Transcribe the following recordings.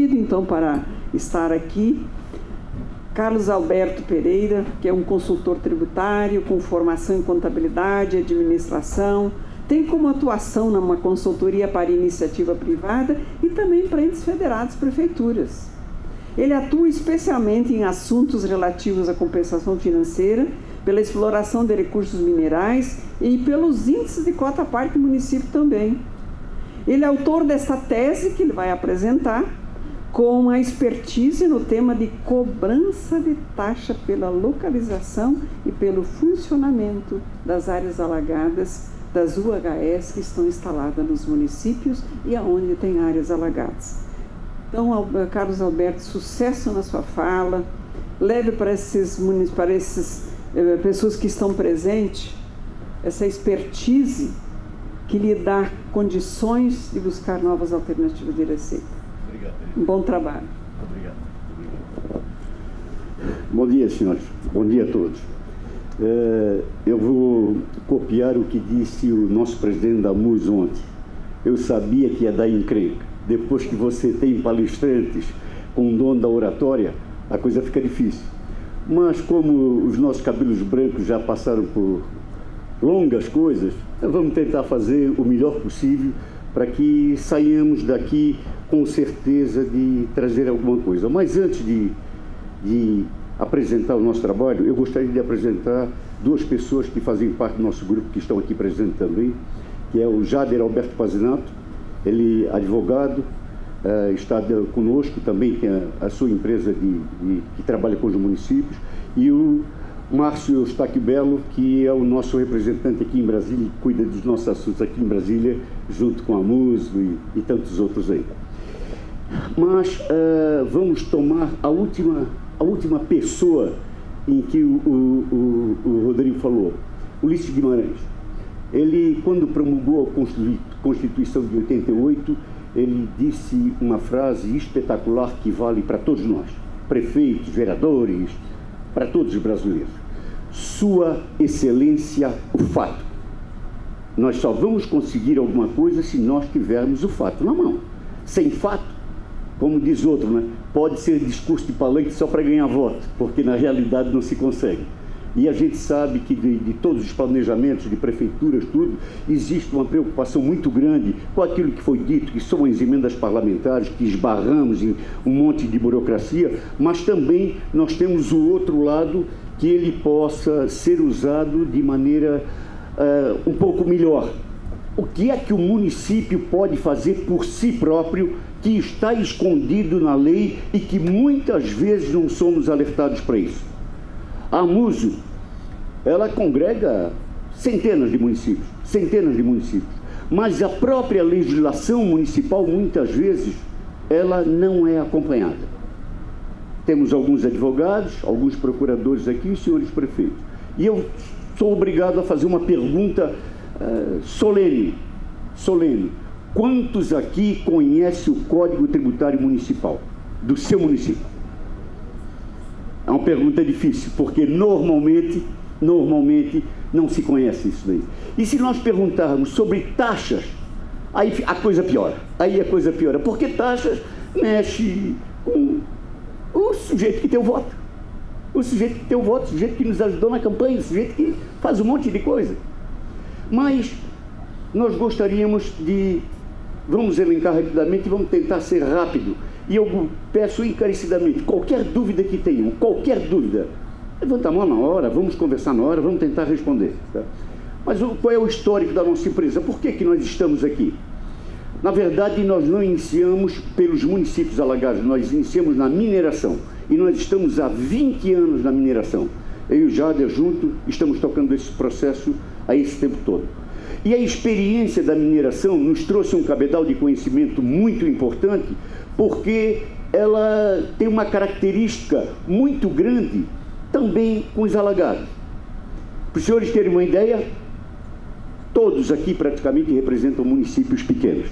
convido, então, para estar aqui Carlos Alberto Pereira, que é um consultor tributário com formação em contabilidade e administração, tem como atuação numa consultoria para iniciativa privada e também para entes federados prefeituras. Ele atua especialmente em assuntos relativos à compensação financeira, pela exploração de recursos minerais e pelos índices de cota-parte do município também. Ele é autor desta tese que ele vai apresentar, com a expertise no tema de cobrança de taxa pela localização e pelo funcionamento das áreas alagadas das UHS que estão instaladas nos municípios e aonde tem áreas alagadas. Então, Carlos Alberto, sucesso na sua fala, leve para essas pessoas que estão presentes essa expertise que lhe dá condições de buscar novas alternativas de receita. Obrigado. Um bom trabalho. Obrigado. Bom dia, senhores. Bom dia a todos. Eu vou copiar o que disse o nosso presidente da MUS ontem. Eu sabia que ia dar encrenca. Depois que você tem palestrantes com o dono da oratória, a coisa fica difícil. Mas como os nossos cabelos brancos já passaram por longas coisas, vamos tentar fazer o melhor possível para que saiamos daqui com certeza de trazer alguma coisa. Mas antes de apresentar o nosso trabalho, eu gostaria de apresentar duas pessoas que fazem parte do nosso grupo, que estão aqui presentes também, que é o Jader Alberto Pazinato, ele é advogado, está conosco, também tem a sua empresa que trabalha com os municípios, e o Márcio Eustáquio Belo, que é o nosso representante aqui em Brasília, que cuida dos nossos assuntos aqui em Brasília, junto com a MUS e tantos outros aí. Mas vamos tomar a última pessoa em que o Rodrigo falou, Ulisses Guimarães. Ele, quando promulgou a Constituição de 88, ele disse uma frase espetacular que vale para todos nós, prefeitos, vereadores, para todos os brasileiros. Sua Excelência, o fato. Nós só vamos conseguir alguma coisa se nós tivermos o fato na mão. Sem fato, como diz outro, né? Pode ser discurso de palanque só para ganhar voto, porque na realidade não se consegue. E a gente sabe que de todos os planejamentos de prefeituras, tudo, existe uma preocupação muito grande com aquilo que foi dito, que são as emendas parlamentares, que esbarramos em um monte de burocracia, mas também nós temos o outro lado, que ele possa ser usado de maneira um pouco melhor. O que é que o município pode fazer por si próprio, que está escondido na lei e que muitas vezes não somos alertados para isso? A MUSO, ela congrega centenas de municípios, mas a própria legislação municipal, muitas vezes, ela não é acompanhada. Temos alguns advogados, alguns procuradores aqui, os senhores prefeitos. E eu sou obrigado a fazer uma pergunta solene. Quantos aqui conhecem o Código Tributário Municipal do seu município? É uma pergunta difícil, porque normalmente não se conhece isso daí. E se nós perguntarmos sobre taxas, aí a coisa piora. Porque taxas mexe com o sujeito que tem o voto. O sujeito que nos ajudou na campanha, o sujeito que faz um monte de coisa. Mas nós gostaríamos de... Vamos elencar rapidamente e vamos tentar ser rápido. E eu peço encarecidamente, qualquer dúvida que tenham, levanta a mão na hora, vamos conversar na hora, vamos tentar responder. Tá? Mas qual é o histórico da nossa empresa? Por que nós estamos aqui? Na verdade, nós não iniciamos pelos municípios alagados, nós iniciamos na mineração. E nós estamos há 20 anos na mineração. Eu e o Jader, junto, estamos tocando esse processo há esse tempo todo. E a experiência da mineração nos trouxe um cabedal de conhecimento muito importante, porque ela tem uma característica muito grande também com os alagados. Para os senhores terem uma ideia, todos aqui praticamente representam municípios pequenos.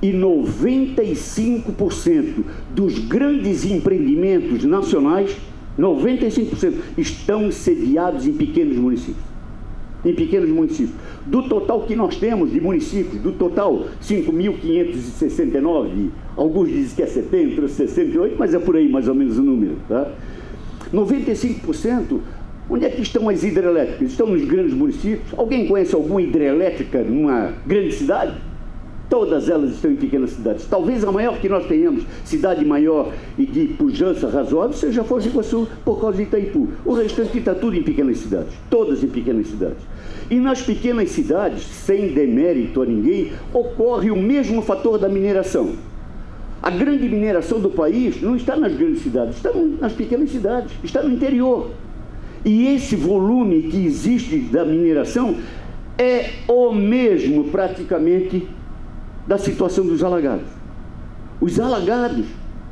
E 95% dos grandes empreendimentos nacionais, 95%, estão sediados em pequenos municípios. em pequenos municípios. Do total que nós temos de municípios, do total 5.569, alguns dizem que é 70, 68, mas é por aí mais ou menos o número, tá? 95%, onde é que estão as hidrelétricas? Estão nos grandes municípios? Alguém conhece alguma hidrelétrica numa grande cidade? Todas elas estão em pequenas cidades. Talvez a maior que nós tenhamos, cidade maior e de pujança razoável, seja Foz do Iguaçu, por causa de Itaipu. O restante está tudo em pequenas cidades, todas em pequenas cidades. E nas pequenas cidades, sem demérito a ninguém, ocorre o mesmo fator da mineração. A grande mineração do país não está nas grandes cidades, está nas pequenas cidades, está no interior. E esse volume que existe da mineração é o mesmo, praticamente, da situação dos alagados. Os alagados,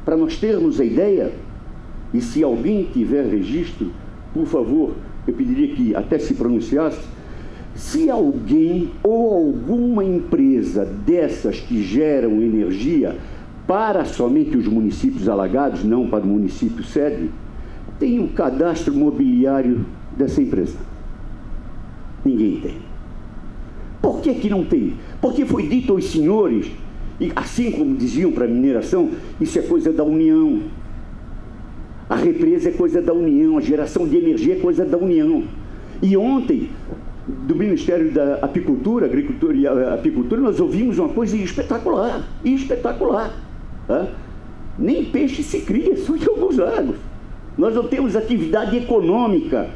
para nós termos a ideia, e se alguém tiver registro, por favor, eu pediria que até se pronunciasse, se alguém ou alguma empresa dessas que geram energia para somente os municípios alagados, não para o município sede, tem o cadastro mobiliário dessa empresa. Ninguém tem. Por que que não tem? Porque foi dito aos senhores, e assim como diziam para a mineração, isso é coisa da União. A represa é coisa da União, a geração de energia é coisa da União. E ontem, do Ministério da Apicultura, Agricultura e Apicultura, nós ouvimos uma coisa espetacular, tá? Nem peixe se cria, só em alguns lagos. Nós não temos atividade econômica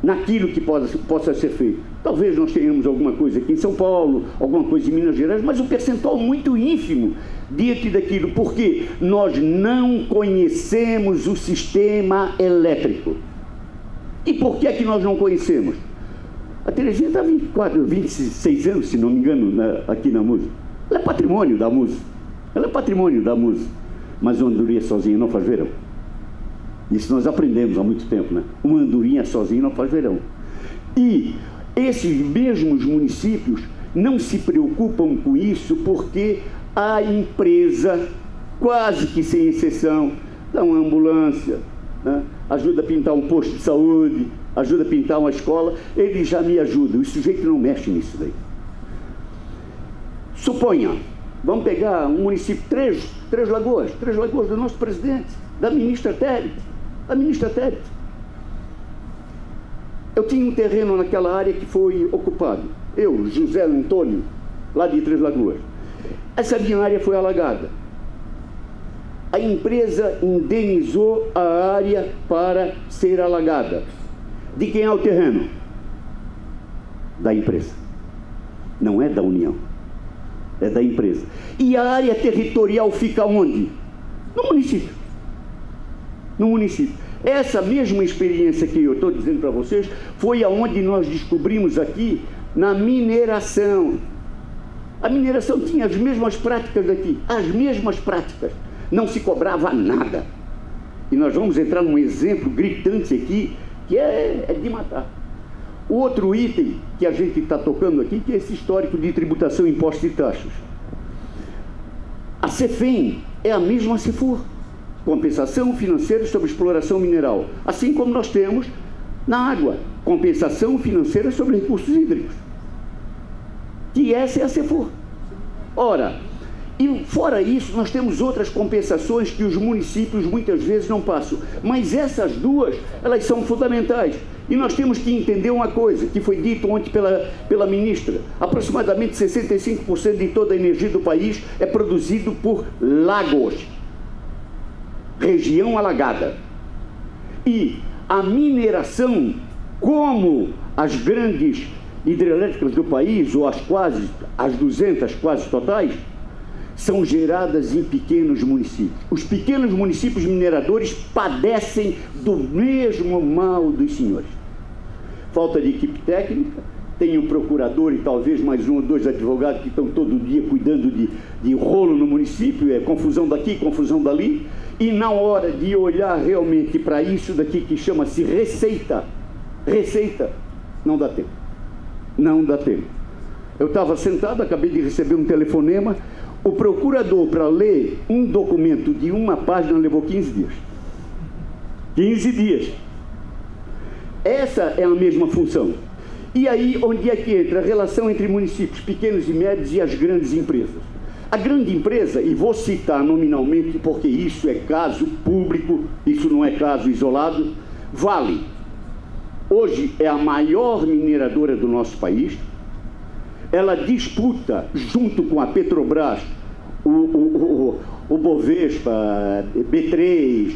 naquilo que possa ser feito. Talvez nós tenhamos alguma coisa aqui em São Paulo, alguma coisa em Minas Gerais, mas um percentual muito ínfimo diante daquilo, porque nós não conhecemos o sistema elétrico. E por que é que nós não conhecemos? A Terezinha está há 26 anos, se não me engano, aqui na MUSE. Ela é patrimônio da MUSE. Mas uma andorinha sozinha não faz verão. Isso nós aprendemos há muito tempo, né? Uma andorinha sozinha não faz verão. E esses mesmos municípios não se preocupam com isso porque a empresa, quase que sem exceção, dá uma ambulância, né? Ajuda a pintar um posto de saúde, ajuda a pintar uma escola, eles já me ajudam. O sujeito não mexe nisso daí. Suponha, vamos pegar um município, Três Lagoas do nosso presidente, da ministra Térez. Eu tinha um terreno naquela área que foi ocupado. Eu, José Antônio, lá de Três Lagoas. Essa minha área foi alagada. A empresa indenizou a área para ser alagada. De quem é o terreno? Da empresa. Não é da União. É da empresa. E a área territorial fica onde? No município. No município. Essa mesma experiência que eu estou dizendo para vocês foi aonde nós descobrimos aqui na mineração. A mineração tinha as mesmas práticas daqui, as mesmas práticas. Não se cobrava nada. E nós vamos entrar num exemplo gritante aqui, que é de matar. O outro item que a gente está tocando aqui, que é esse histórico de tributação, impostos e taxas. A CEFEM é a mesma CEFUR. Compensação financeira sobre exploração mineral, assim como nós temos na água, compensação financeira sobre recursos hídricos, que essa é a CEFUR. Ora, e fora isso, nós temos outras compensações que os municípios muitas vezes não passam, mas essas duas, elas são fundamentais. E nós temos que entender uma coisa, que foi dito ontem pela ministra, aproximadamente 65% de toda a energia do país é produzido por lagos, região alagada. E a mineração, como as grandes hidrelétricas do país, ou as 200 quase totais, são geradas em pequenos municípios. Os pequenos municípios mineradores padecem do mesmo mal dos senhores. Falta de equipe técnica, tem um procurador e talvez mais um ou dois advogados que estão todo dia cuidando de rolo no município, é confusão daqui, confusão dali, e na hora de olhar realmente para isso daqui que chama-se receita, não dá tempo. Não dá tempo. Eu estava sentado, acabei de receber um telefonema, o procurador, para ler um documento de uma página, levou 15 dias. 15 dias. Essa é a mesma função. E aí, onde é que entra a relação entre municípios pequenos e médios e as grandes empresas? A grande empresa, e vou citar nominalmente porque isso é caso público, isso não é caso isolado, Vale. Hoje é a maior mineradora do nosso país. Ela disputa, junto com a Petrobras, o Bovespa, B3,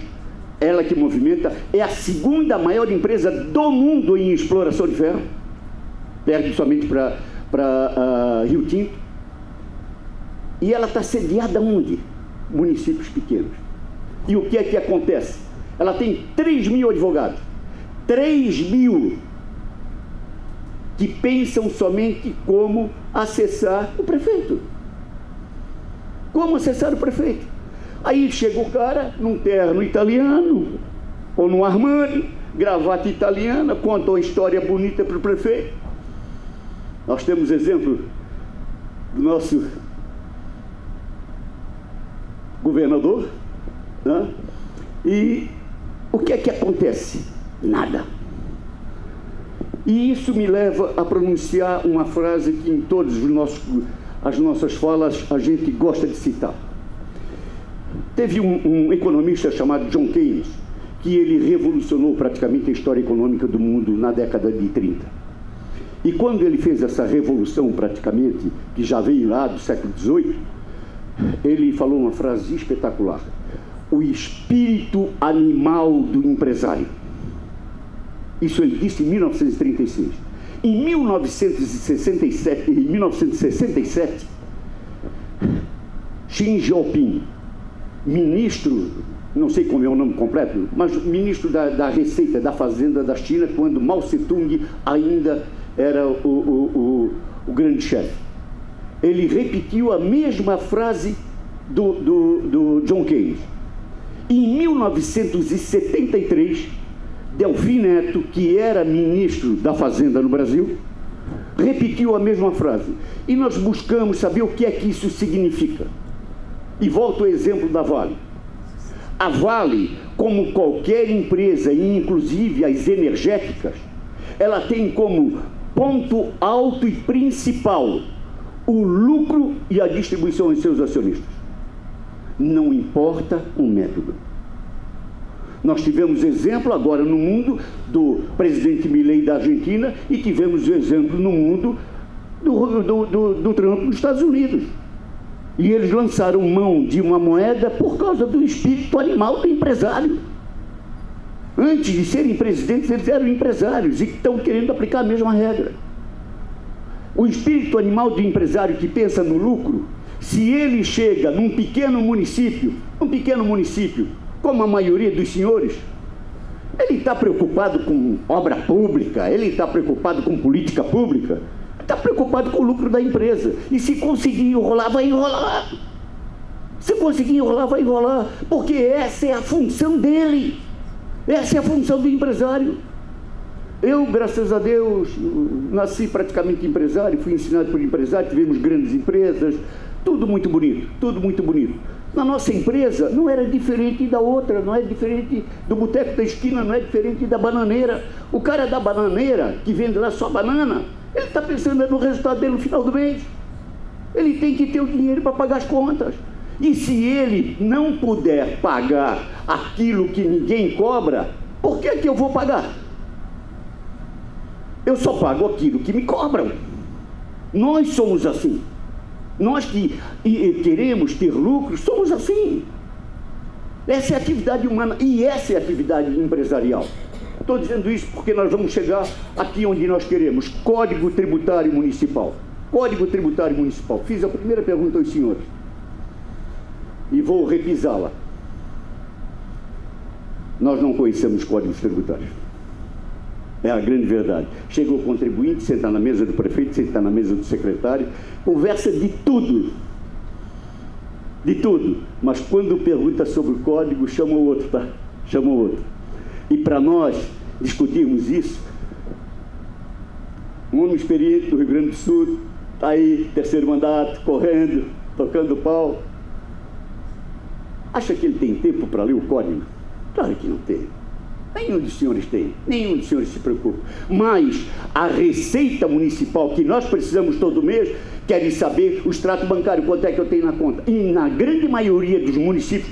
ela que movimenta, é a segunda maior empresa do mundo em exploração de ferro, perde somente para Rio Tinto. E ela está sediada onde? Municípios pequenos. E o que é que acontece? Ela tem 3 mil advogados. 3 mil que pensam somente como acessar o prefeito. Como acessar o prefeito. Aí chega o cara num terno italiano, ou num Armani, gravata italiana, conta uma história bonita para o prefeito. Nós temos exemplo do nosso governador, né? E o que é que acontece? Nada. E isso me leva a pronunciar uma frase que em todas as nossas falas a gente gosta de citar. Teve um economista chamado John Keynes, que ele revolucionou praticamente a história econômica do mundo na década de 30. E quando ele fez essa revolução praticamente, que já veio lá do século XVIII, ele falou uma frase espetacular: o espírito animal do empresário. Isso ele disse em 1936. Em 1967, Xi Jinping, ministro, não sei como é o nome completo, mas ministro da Receita, da Fazenda da China, quando Mao Tse-tung ainda era o grande chefe. Ele repetiu a mesma frase do John Keynes. Em 1973, Delfim Neto, que era ministro da Fazenda no Brasil, repetiu a mesma frase. E nós buscamos saber o que é que isso significa. E volto ao exemplo da Vale. A Vale, como qualquer empresa, e inclusive as energéticas, ela tem como ponto alto e principal o lucro e a distribuição em seus acionistas. Não importa o método. Nós tivemos exemplo agora no mundo do presidente Milei da Argentina e tivemos exemplo no mundo do Trump nos Estados Unidos. E eles lançaram mão de uma moeda por causa do espírito animal do empresário. Antes de serem presidentes, eles eram empresários e estão querendo aplicar a mesma regra. O espírito animal do empresário que pensa no lucro, se ele chega num pequeno município, como a maioria dos senhores, ele está preocupado com obra pública, ele está preocupado com política pública, está preocupado com o lucro da empresa. E se conseguir enrolar, vai enrolar. Se conseguir enrolar, vai enrolar. Porque essa é a função dele. Essa é a função do empresário. Eu, graças a Deus, nasci praticamente empresário, fui ensinado por empresário, tivemos grandes empresas, tudo muito bonito, tudo muito bonito. Na nossa empresa não era diferente da outra, não é diferente do boteco da esquina, não é diferente da bananeira. O cara da bananeira, que vende lá só banana, ele está pensando no resultado dele no final do mês. Ele tem que ter o dinheiro para pagar as contas. E se ele não puder pagar aquilo que ninguém cobra, por que eu vou pagar? Eu só pago aquilo que me cobram. Nós somos assim. Nós que queremos ter lucro, somos assim. Essa é a atividade humana e essa é a atividade empresarial. Estou dizendo isso porque nós vamos chegar aqui onde nós queremos. Código Tributário Municipal. Código Tributário Municipal. Fiz a primeira pergunta aos senhores e vou repisá-la. Nós não conhecemos códigos tributários. É a grande verdade. Chega o contribuinte, senta na mesa do prefeito, senta na mesa do secretário, conversa de tudo. De tudo. Mas quando pergunta sobre o código, chama o outro, tá? Chama o outro. E para nós discutirmos isso, um homem experiente do Rio Grande do Sul, está aí, terceiro mandato, correndo, tocando pau. Acha que ele tem tempo para ler o código? Claro que não tem. Nenhum dos senhores tem, nenhum dos senhores se preocupa. Mas a receita municipal que nós precisamos todo mês, querem saber o extrato bancário, quanto é que eu tenho na conta. E na grande maioria dos municípios,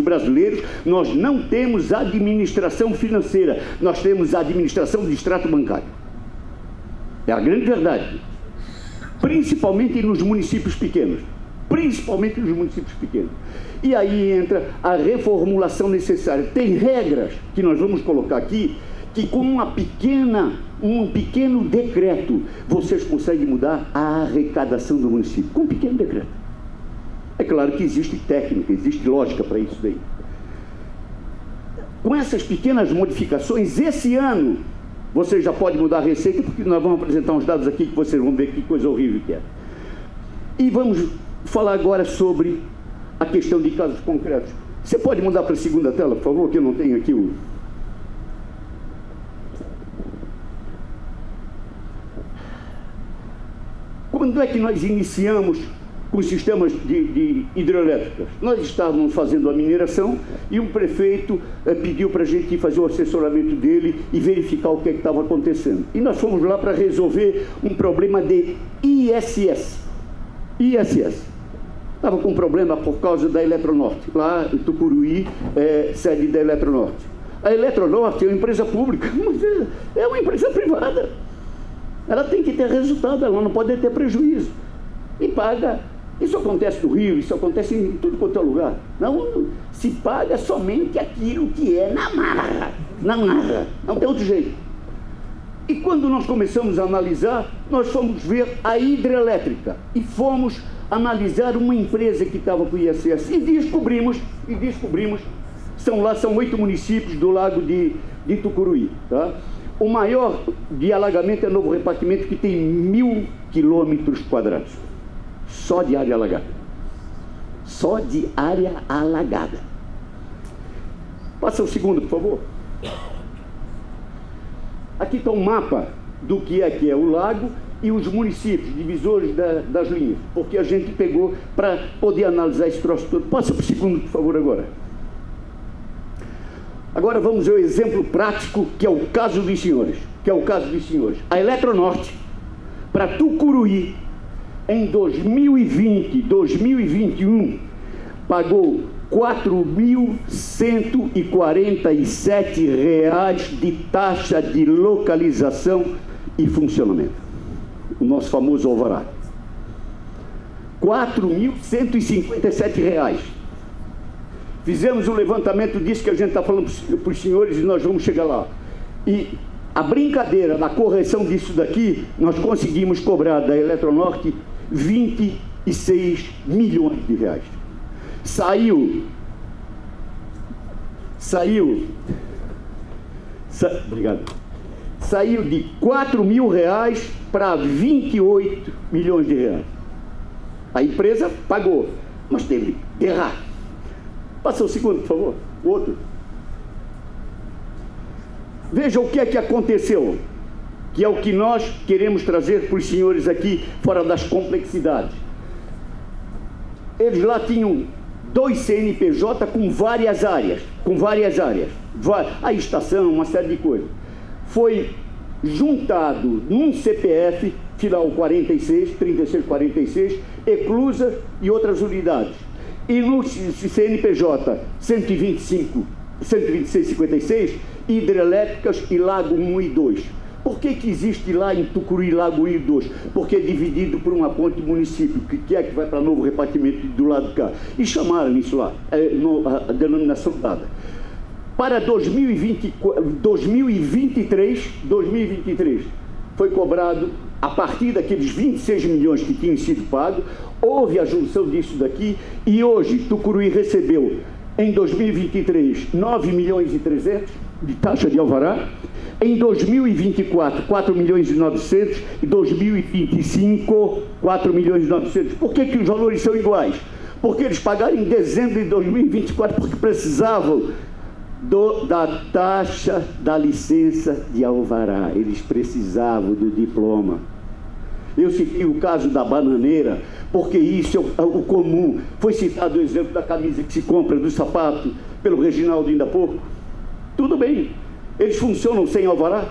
brasileiros, nós não temos administração financeira, nós temos administração de extrato bancário. É a grande verdade. Principalmente nos municípios pequenos. E aí entra a reformulação necessária. Tem regras que nós vamos colocar aqui, que com um pequeno decreto, vocês conseguem mudar a arrecadação do município. Com um pequeno decreto. É claro que existe técnica, existe lógica para isso daí. Com essas pequenas modificações, esse ano, vocês já podem mudar a receita, porque nós vamos apresentar uns dados aqui que vocês vão ver que coisa horrível que é. E vamos falar agora sobre a questão de casos concretos. Você pode mudar para a segunda tela, por favor, que eu não tenho aqui o... Quando é que nós iniciamos com os sistemas de hidrelétricas? Nós estávamos fazendo a mineração e um prefeito pediu para a gente fazer o assessoramento dele e verificar o que estava acontecendo. E nós fomos lá para resolver um problema de ISS. Estava com problema por causa da Eletronorte, lá em Tucuruí, sede da Eletronorte. A Eletronorte é uma empresa pública, mas é uma empresa privada. Ela tem que ter resultado, ela não pode ter prejuízo. E paga. Isso acontece no Rio, isso acontece em tudo quanto é lugar. Não se paga somente aquilo que é na marra. Não tem outro jeito. E quando nós começamos a analisar, nós fomos ver a hidrelétrica e fomos analisar uma empresa que estava com o ISS e descobrimos, são 8 municípios do lago de Tucuruí, tá? O maior de alagamento é Novo Repartimento, que tem 1.000 quilômetros quadrados, só de área alagada. Passa o segundo, por favor. Aqui está um mapa do que é o lago e os municípios, divisores das linhas, porque a gente pegou para poder analisar esse troço todo. Passa para o segundo, por favor, agora. Agora vamos ver o exemplo prático, que é o caso dos senhores. A Eletronorte, para Tucuruí, em 2020, 2021, pagou R$ 4.147 de taxa de localização e funcionamento. O nosso famoso alvará. R$ 4.157. Fizemos um levantamento disso que a gente está falando para os senhores e nós vamos chegar lá. E a brincadeira da correção disso daqui, nós conseguimos cobrar da Eletronorte R$ 26 milhões. Saiu de R$ 4.000 para R$ 28 milhões. A empresa pagou, mas teve que errar. Passa o segundo, por favor. O outro. Veja o que é que aconteceu, que é o que nós queremos trazer para os senhores aqui, fora das complexidades. Eles lá tinham 2 CNPJ com várias áreas. A estação, uma série de coisas. Foi juntado num CPF, final 3646, Eclusa e outras unidades. E no CNPJ 12656, hidrelétricas e Lago 1 e 2. Por que existe lá em Tucuruí Lago 1 e 2? Porque é dividido por uma ponte município, que é que vai para Novo Repartimento do lado de cá. E chamaram isso lá, a denominação dada. Para 2023, foi cobrado, a partir daqueles 26 milhões que tinham sido pagos, houve a junção disso daqui, e hoje Tucuruí recebeu, em 2023, 9 milhões e 300 de taxa de alvará, em 2024, 4 milhões e 900, e 2025, 4 milhões e 900. Por que os valores são iguais? Porque eles pagaram em dezembro de 2024, porque precisavam da taxa da licença de alvará, eles precisavam do diploma. Eu citei o caso da bananeira, porque isso é o comum. Foi citado o exemplo da camisa que se compra, do sapato, pelo Reginaldo ainda há pouco. Tudo bem, eles funcionam sem alvará.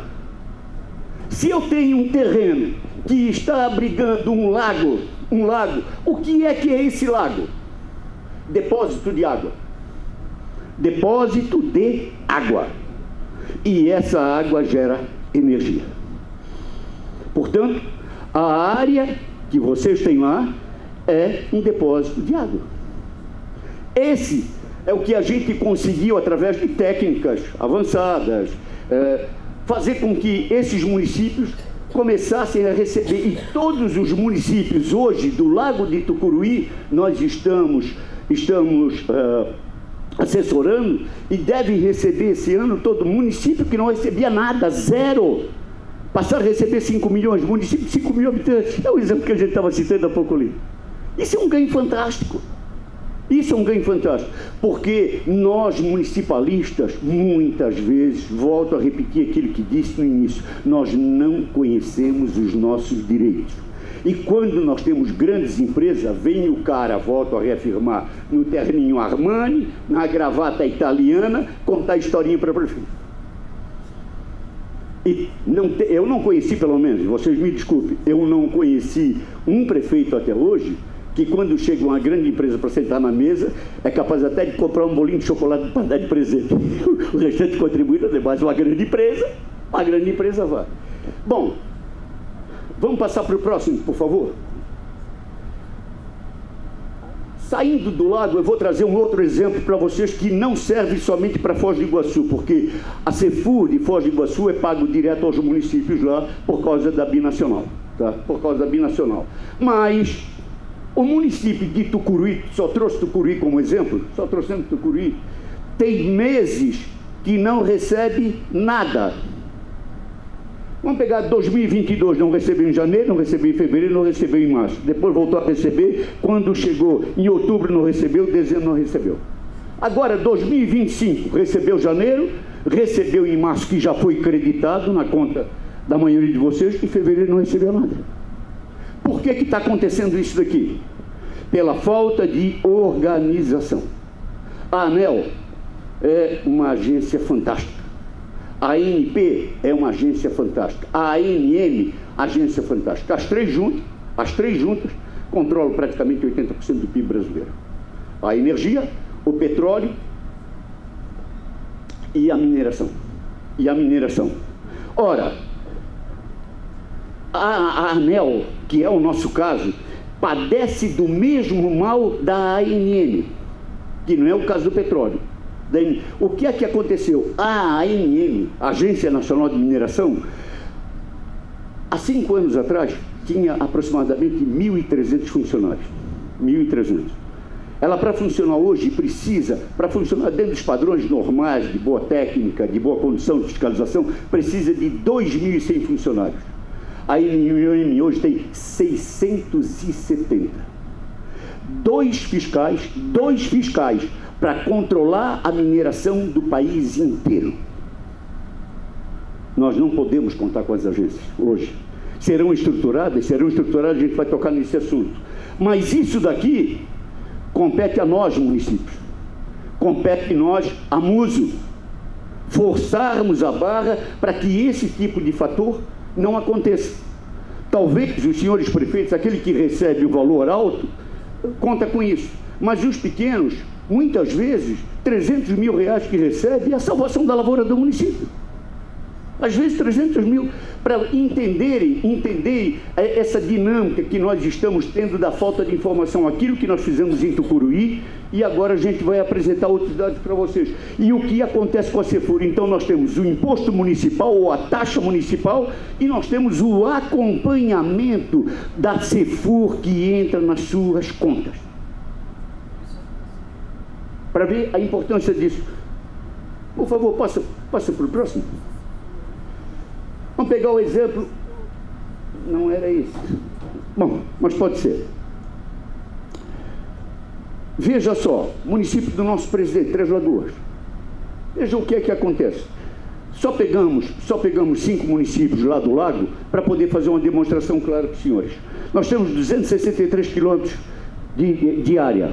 Se eu tenho um terreno que está abrigando um lago, o que é esse lago? Depósito de água. Depósito de água. E essa água gera energia. Portanto, a área que vocês têm lá é um depósito de água. Esse é o que a gente conseguiu, através de técnicas avançadas, fazer com que esses municípios começassem a receber. E todos os municípios hoje do Lago de Tucuruí, nós estamos assessorando, e devem receber esse ano todo município que não recebia nada, zero. Passaram a receber 5 milhões, município de 5 mil habitantes. É o exemplo que a gente estava citando há pouco ali. Isso é um ganho fantástico. Isso é um ganho fantástico, porque nós municipalistas, muitas vezes, volto a repetir aquilo que disse no início, nós não conhecemos os nossos direitos. E quando nós temos grandes empresas, vem o cara, volto a reafirmar, no terninho Armani, na gravata italiana, contar a historinha para o prefeito. E eu não conheci, pelo menos, vocês me desculpem, eu não conheci um prefeito até hoje que, quando chega uma grande empresa para sentar na mesa, é capaz até de comprar um bolinho de chocolate para dar de presente. O restante contribui, mas uma grande empresa vai. Bom, vamos passar para o próximo, por favor. Saindo do lago, eu vou trazer um outro exemplo para vocês que não serve somente para Foz do Iguaçu, porque a Cefur de Foz do Iguaçu é pago direto aos municípios lá por causa da binacional, tá? Por causa da binacional. Mas o município de Tucuruí, só trouxe Tucuruí como exemplo, só trouxemos Tucuruí, tem meses que não recebe nada. Vamos pegar 2022, não recebeu em janeiro, não recebeu em fevereiro, não recebeu em março. Depois voltou a receber, quando chegou em outubro não recebeu, dezembro não recebeu. Agora, 2025, recebeu janeiro, recebeu em março, que já foi creditado na conta da maioria de vocês, e em fevereiro não recebeu nada. Por que está acontecendo isso daqui? Pela falta de organização. A ANEEL é uma agência fantástica. A ANP é uma agência fantástica. A ANM, agência fantástica. As três juntas controlam praticamente 80% do PIB brasileiro. A energia, o petróleo e a mineração. Ora, a ANEEL, que é o nosso caso, padece do mesmo mal da ANM, que não é o caso do petróleo. O que é que aconteceu? A ANM, Agência Nacional de Mineração, há 5 anos atrás, tinha aproximadamente 1.300 funcionários. 1.300. Ela, para funcionar hoje, para funcionar dentro dos padrões normais, de boa técnica, de boa condição de fiscalização, precisa de 2.100 funcionários. A ANM hoje tem 670. Dois fiscais para controlar a mineração do país inteiro. Nós não podemos contar com as agências hoje. Serão estruturadas, a gente vai tocar nesse assunto. Mas isso daqui compete a nós, municípios. Compete a nós, a MUSO, forçarmos a barra para que esse tipo de fator não aconteça. Talvez os senhores prefeitos, aquele que recebe o valor alto, conta com isso. Mas os pequenos, muitas vezes, 300 mil reais que recebe é a salvação da lavoura do município. Às vezes 300 mil, para entenderem essa dinâmica que nós estamos tendo da falta de informação, aquilo que nós fizemos em Tucuruí, e agora a gente vai apresentar outros dados para vocês. E o que acontece com a Cefur? Então nós temos o imposto municipal ou a taxa municipal, e nós temos o acompanhamento da Cefur que entra nas suas contas. Para ver a importância disso. Por favor, passa para o próximo. Vamos pegar o exemplo. Não era esse. Bom, mas pode ser. Veja só, município do nosso presidente, Três Lagoas. Veja o que é que acontece. Só pegamos 5 municípios lá do lago para poder fazer uma demonstração clara para os senhores. Nós temos 263 quilômetros de área.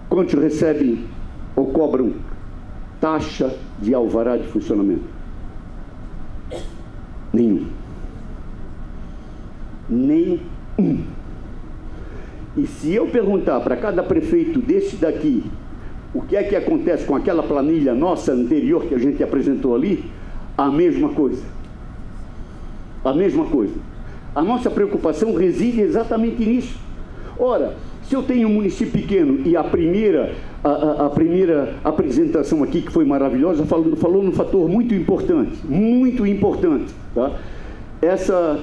Quantos recebem ou cobram taxa de alvará de funcionamento? Nenhum. Nenhum. E se eu perguntar para cada prefeito desse daqui o que é que acontece com aquela planilha nossa anterior que a gente apresentou ali, a mesma coisa. A mesma coisa. A nossa preocupação reside exatamente nisso. Ora, se eu tenho um município pequeno e a primeira apresentação aqui, que foi maravilhosa, falou num fator muito importante, tá? Essa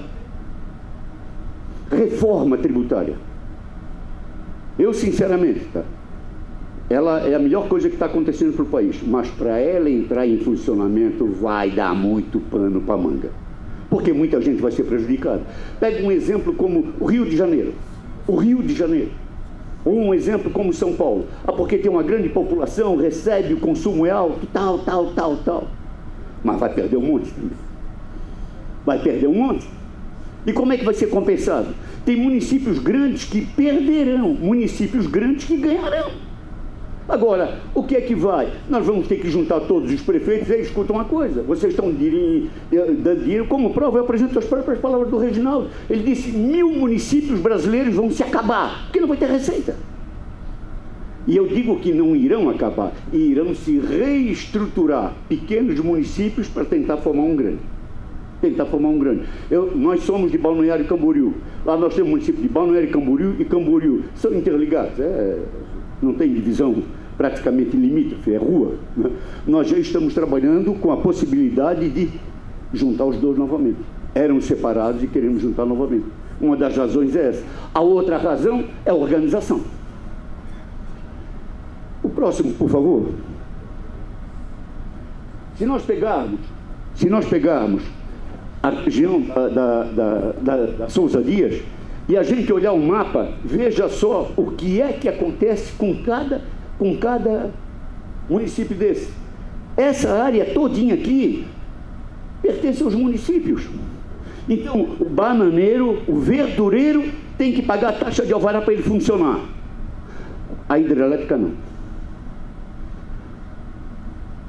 reforma tributária. Eu, sinceramente, tá? Ela é a melhor coisa que está acontecendo para o país, mas para ela entrar em funcionamento vai dar muito pano para manga, porque muita gente vai ser prejudicada. Pega um exemplo como o Rio de Janeiro. O Rio de Janeiro. Ou um exemplo como São Paulo. Ah, porque tem uma grande população, recebe, o consumo é alto, tal. Mas vai perder um monte também. Vai perder um monte. E como é que vai ser compensado? Tem municípios grandes que perderão, municípios grandes que ganharão. Agora, o que é que vai? Nós vamos ter que juntar todos os prefeitos e escutam uma coisa. Vocês estão dando dinheiro, como prova, eu apresento as próprias palavras do Reginaldo. Ele disse: 1000 municípios brasileiros vão se acabar, porque não vai ter receita. E eu digo que não irão acabar, irão se reestruturar pequenos municípios para tentar formar um grande. Nós somos de Balneário Camboriú. Lá nós temos o município de Balneário Camboriú e Camboriú. São interligados, não tem divisão praticamente limítrofe, é rua, né? Nós já estamos trabalhando com a possibilidade de juntar os dois novamente. Eram separados e queremos juntar novamente. Uma das razões é essa. A outra razão é a organização. O próximo, por favor. Se nós pegarmos a região da Sousa Dias e a gente olhar o mapa, veja só o que é que acontece com cada município desse. Essa área todinha aqui pertence aos municípios. Então, o bananeiro, o verdureiro tem que pagar a taxa de alvará para ele funcionar. A hidrelétrica não.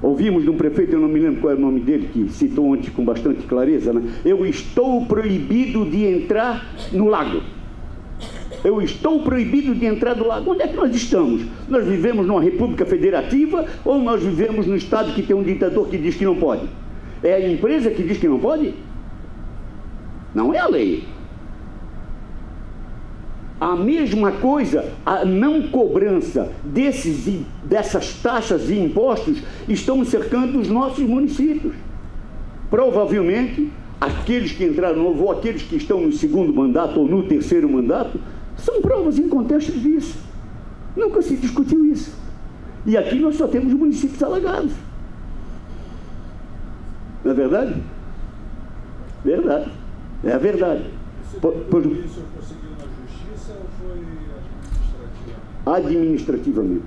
Ouvimos de um prefeito, eu não me lembro qual é o nome dele, que citou ontem com bastante clareza, né? Eu estou proibido de entrar no lago. Eu estou proibido de entrar no lago. Onde é que nós estamos? Nós vivemos numa república federativa ou nós vivemos num estado que tem um ditador que diz que não pode? É a empresa que diz que não pode? Não é a lei. A mesma coisa, a não cobrança dessas taxas e impostos estão cercando os nossos municípios. Provavelmente, aqueles que entraram novo ou aqueles que estão no segundo mandato ou no terceiro mandato, são provas incontestáveis disso. Nunca se discutiu isso. E aqui nós só temos municípios alagados. Não é verdade? Verdade. É a verdade. Isso conseguiu na justiça ou foi administrativamente?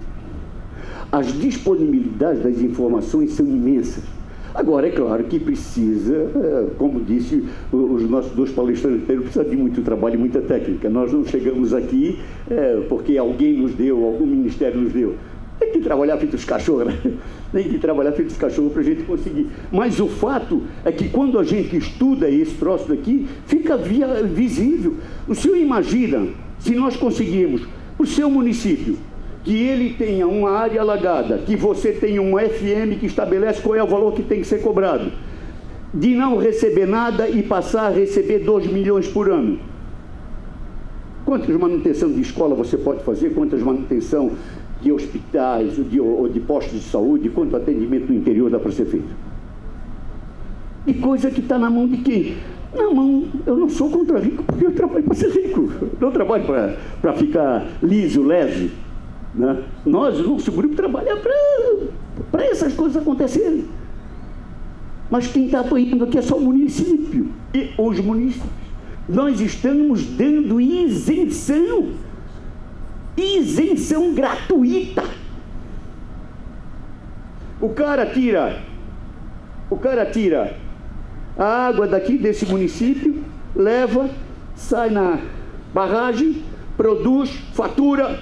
As disponibilidades das informações são imensas. Agora, é claro que precisa, como disse os nossos dois palestrantes, precisa de muito trabalho e muita técnica. Nós não chegamos aqui porque alguém nos deu, algum ministério nos deu. Tem que trabalhar feito os cachorros, né? Tem que trabalhar feito os cachorros para a gente conseguir. Mas o fato é que quando a gente estuda esse troço daqui, fica visível. O senhor imagina, se nós conseguirmos, o seu município, que ele tenha uma área alagada, que você tenha um FM que estabelece qual é o valor que tem que ser cobrado, de não receber nada e passar a receber 2 milhões por ano. Quantas manutenção de escola você pode fazer? Quantas manutenção de hospitais ou de postos de saúde? Quanto atendimento no interior dá para ser feito? E coisa que está na mão de quem? Na mão, eu não sou contra rico, porque eu trabalho para ser rico. Eu não trabalho para ficar liso, leso. Né? Nós, o nosso grupo, trabalha para essas coisas acontecerem. Mas quem está apoiando aqui é só o município e os municípios. Nós estamos dando isenção gratuita. O cara tira a água daqui desse município, leva, sai na barragem, produz, fatura.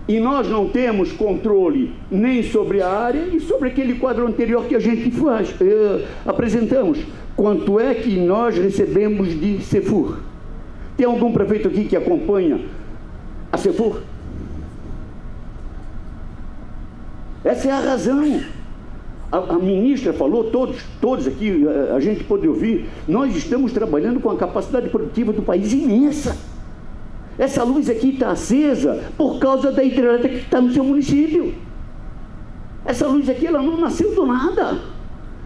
E nós não temos controle nem sobre a área e sobre aquele quadro anterior que a gente apresentamos. Quanto é que nós recebemos de CEFUR? Tem algum prefeito aqui que acompanha a CEFUR? Essa é a razão. A ministra falou, todos aqui, a gente pode ouvir, nós estamos trabalhando com a capacidade produtiva do país imensa. Essa luz aqui está acesa por causa da hidrelétrica que está no seu município. Essa luz aqui, ela não nasceu do nada.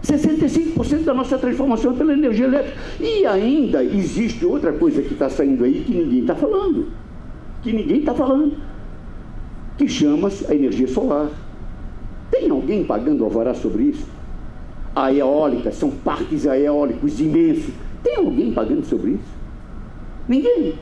65% da nossa transformação é pela energia elétrica. E ainda existe outra coisa que está saindo aí que ninguém está falando. Que chama-se a energia solar. Tem alguém pagando alvará sobre isso? A eólica, são parques eólicos imensos. Tem alguém pagando sobre isso? Ninguém.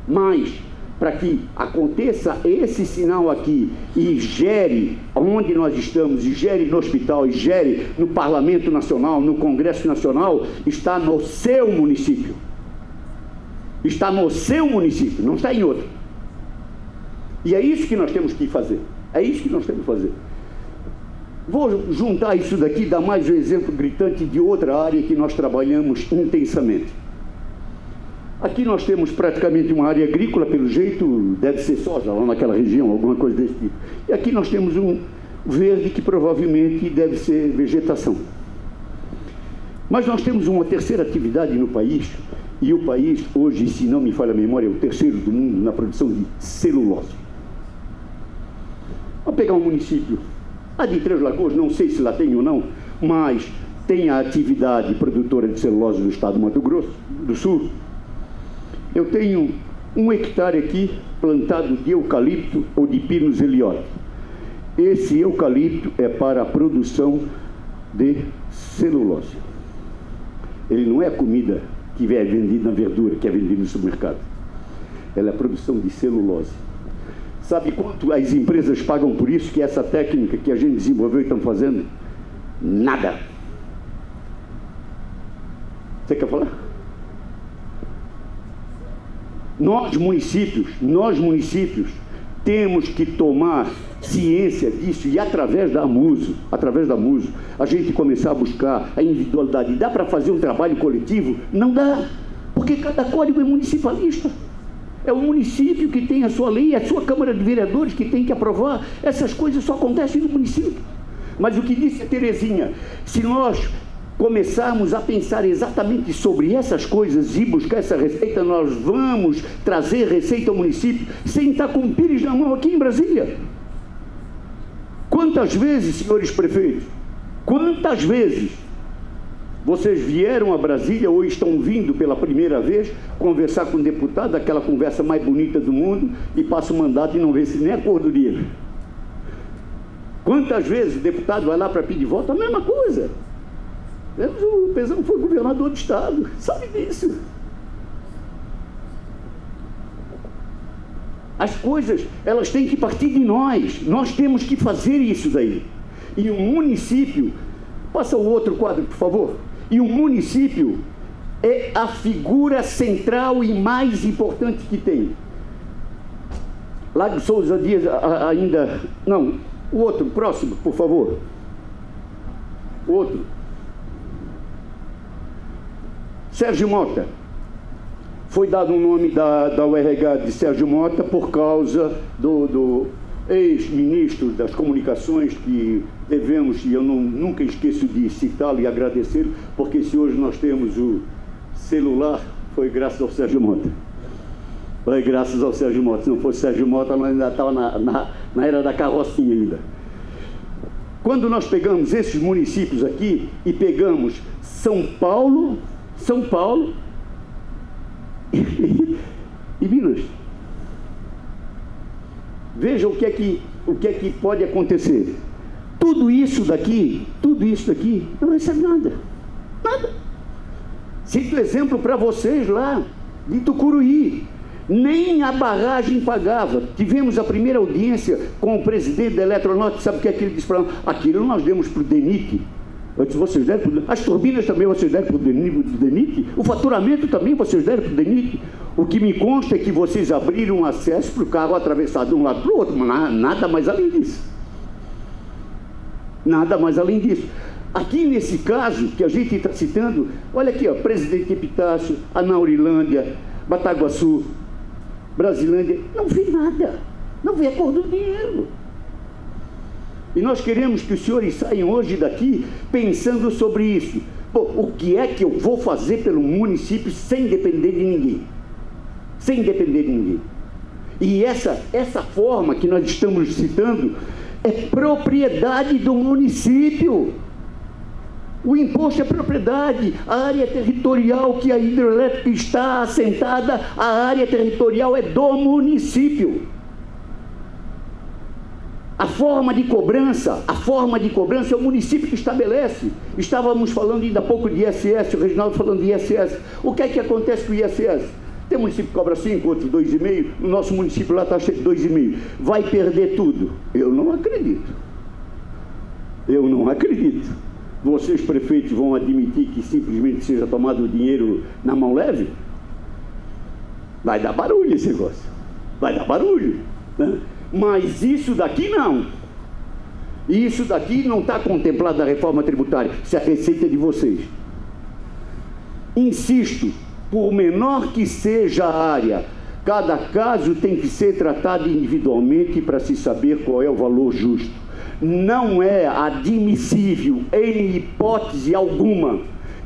Mas, para que aconteça esse sinal aqui e gere onde nós estamos, e gere no hospital, e gere no Parlamento Nacional, no Congresso Nacional, está no seu município. Está no seu município, não está em outro. E é isso que nós temos que fazer. É isso que nós temos que fazer. Vou juntar isso daqui, dar mais um exemplo gritante de outra área que nós trabalhamos intensamente. Aqui nós temos praticamente uma área agrícola, pelo jeito, deve ser soja, lá naquela região, alguma coisa desse tipo. E aqui nós temos um verde que provavelmente deve ser vegetação. Mas nós temos uma terceira atividade no país, e o país hoje, se não me falha a memória, é o terceiro do mundo na produção de celulose. Vamos pegar um município, a de Três Lagoas, não sei se lá tem ou não, mas tem a atividade produtora de celulose do estado do Mato Grosso do Sul. Eu tenho 1 hectare aqui plantado de eucalipto ou de Pinus eliote. Esse eucalipto é para a produção de celulose. Ele não é comida que é vendida na verdura, que é vendida no supermercado. Ela é a produção de celulose. Sabe quanto as empresas pagam por isso, que essa técnica que a gente desenvolveu e estão fazendo? Nada. Você quer falar? Nós municípios, temos que tomar ciência disso e através da MUSO, a gente começar a buscar a individualidade. Dá para fazer um trabalho coletivo? Não dá, porque cada código é municipalista. É o município que tem a sua lei, a sua Câmara de Vereadores que tem que aprovar. Essas coisas só acontecem no município. Mas o que disse a Terezinha, se nós começarmos a pensar exatamente sobre essas coisas e buscar essa receita, nós vamos trazer receita ao município sem estar com o pires na mão aqui em Brasília. Quantas vezes, senhores prefeitos, quantas vezes vocês vieram a Brasília ou estão vindo pela primeira vez conversar com o deputado, aquela conversa mais bonita do mundo, e passa o mandato e não vê se nem a cor do dia? Quantas vezes o deputado vai lá para pedir voto? A mesma coisa. O Pezão foi governador do estado, sabe disso. As coisas, elas têm que partir de nós temos que fazer isso daí. E o município, passa o outro quadro, por favor. E o município é a figura central e mais importante que tem. Lago Souza Dias ainda... Não, o outro, próximo, por favor. O outro. Sérgio Mota. Foi dado o nome da URH de Sérgio Mota por causa do ex-ministro das comunicações, que devemos, e eu nunca esqueço de citá-lo e agradecê-lo, porque se hoje nós temos o celular, foi graças ao Sérgio Mota. Foi graças ao Sérgio Mota. Se não fosse Sérgio Mota, nós ainda estávamos na era da carrocinha ainda. Quando nós pegamos esses municípios aqui e pegamos São Paulo e Minas, veja o que é que pode acontecer. Tudo isso daqui não recebe nada. Cito exemplo para vocês lá de Tucuruí. Nem a barragem pagava. Tivemos a primeira audiência com o presidente da Eletronorte. Sabe o que é que ele disse para nós? Aquilo nós demos para o DENIT. Eu disse, vocês deram para as turbinas também vocês deram para o DENIT, o faturamento também vocês deram para o DENIT. O que me consta é que vocês abriram acesso para o carro atravessar de um lado para o outro, mas nada mais além disso. Nada mais além disso. Aqui nesse caso que a gente está citando, olha aqui, ó, Presidente Epitácio, Anaurilândia, Bataguaçu, Brasilândia, não vê nada, não vê a cor do dinheiro. E nós queremos que os senhores saiam hoje daqui pensando sobre isso. Bom, o que é que eu vou fazer pelo município sem depender de ninguém? Sem depender de ninguém. E essa forma que nós estamos citando é propriedade do município. O imposto é propriedade, a área territorial que a hidrelétrica está assentada, a área territorial é do município. A forma de cobrança é o município que estabelece. Estávamos falando ainda há pouco de ISS, o Reginaldo falando de ISS. O que é que acontece com o ISS? Tem município que cobra 5, outro 2,5, no nosso município lá está cheio de 2,5. Vai perder tudo? Eu não acredito. Eu não acredito. Vocês, prefeitos, vão admitir que simplesmente seja tomado o dinheiro na mão leve? Vai dar barulho esse negócio. Vai dar barulho, né? Mas isso daqui não. Isso daqui não está contemplado na reforma tributária. Isso é a receita de vocês. Insisto, por menor que seja a área, cada caso tem que ser tratado individualmente para se saber qual é o valor justo. Não é admissível, em hipótese alguma,